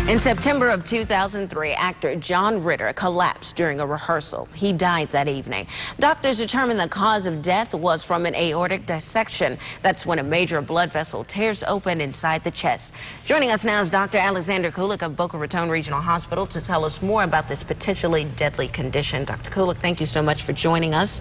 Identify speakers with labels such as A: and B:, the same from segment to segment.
A: In September of 2003, actor John Ritter collapsed during a rehearsal. He died that evening. Doctors determined the cause of death was from an aortic dissection. That's when a major blood vessel tears open inside the chest. Joining us now is Dr. Alexander Kulik of Boca Raton Regional Hospital to tell us more about this potentially deadly condition. Dr. Kulik, thank you so much for joining us.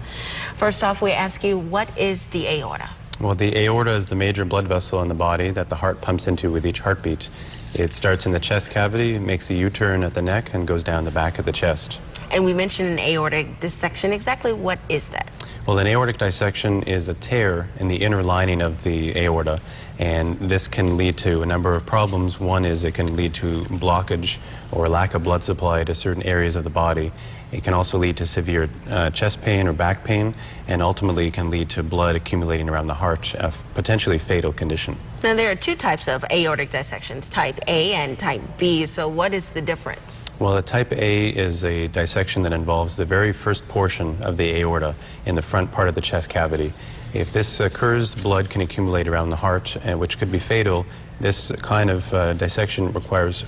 A: First off, we ask you, what is the aorta?
B: Well, the aorta is the major blood vessel in the body that the heart pumps into with each heartbeat. It starts in the chest cavity, makes a U-turn at the neck, and goes down the back of the chest.
A: And we mentioned an aortic dissection. Exactly what is that?
B: Well, an aortic dissection is a tear in the inner lining of the aorta, and this can lead to a number of problems. One is it can lead to blockage or lack of blood supply to certain areas of the body. It can also lead to severe chest pain or back pain, and ultimately can lead to blood accumulating around the heart, a potentially fatal condition.
A: Now, there are two types of aortic dissections, type A and type B. So what is the difference?
B: Well, a type A is a dissection that involves the very first portion of the aorta in the front part of the chest cavity. If this occurs, blood can accumulate around the heart, which could be fatal. This kind of dissection requires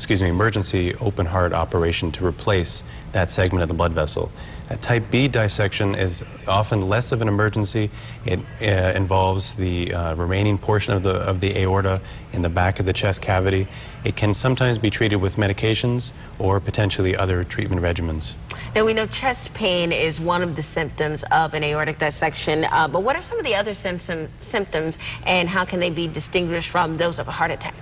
B: emergency open heart operation to replace that segment of the blood vessel. A type B dissection is often less of an emergency. It involves the remaining portion of the aorta in the back of the chest cavity. It can sometimes be treated with medications or potentially other treatment regimens.
A: Now, we know chest pain is one of the symptoms of an aortic dissection, but what are some of the other symptoms, and how can they be distinguished from those of a heart attack?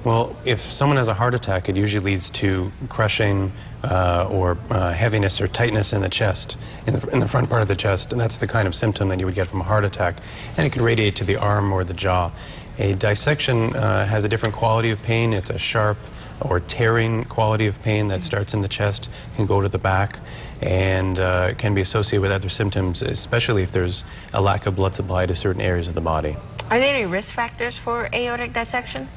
B: Well, if someone has a heart attack, it usually leads to crushing or heaviness or tightness in the chest, in the front part of the chest, and that's the kind of symptom that you would get from a heart attack, and it can radiate to the arm or the jaw. A dissection has a different quality of pain. It's a sharp or tearing quality of pain that starts in the chest, can go to the back, and can be associated with other symptoms, especially if there's a lack of blood supply to certain areas of the body.
A: Are there any risk factors for aortic dissection?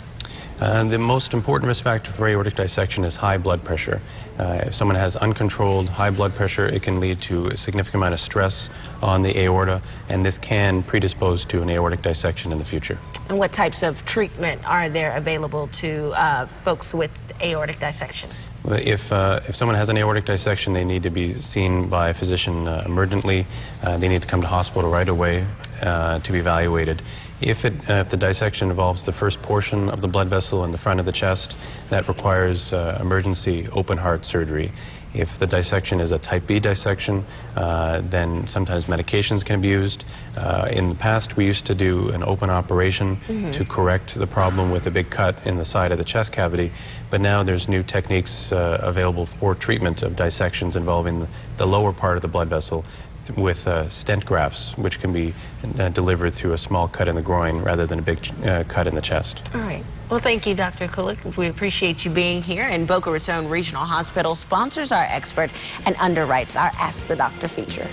B: The most important risk factor for aortic dissection is high blood pressure. If someone has uncontrolled high blood pressure, it can lead to a significant amount of stress on the aorta, and this can predispose to an aortic dissection in the future.
A: And what types of treatment are there available to folks with aortic dissection?
B: If someone has an aortic dissection, they need to be seen by a physician emergently. They need to come to hospital right away to be evaluated. If the dissection involves the first portion of the blood vessel in the front of the chest, that requires emergency open heart surgery. If the dissection is a type B dissection, then sometimes medications can be used. In the past, we used to do an open operation to correct the problem with a big cut in the side of the chest cavity, but now there's new techniques available for treatment of dissections involving the lower part of the blood vessel with stent grafts, which can be delivered through a small cut in the groin rather than a big cut in the chest.
A: All right. Well, thank you, Dr. Kulik. We appreciate you being here. And Boca Raton Regional Hospital sponsors our expert and underwrites our Ask the Doctor feature.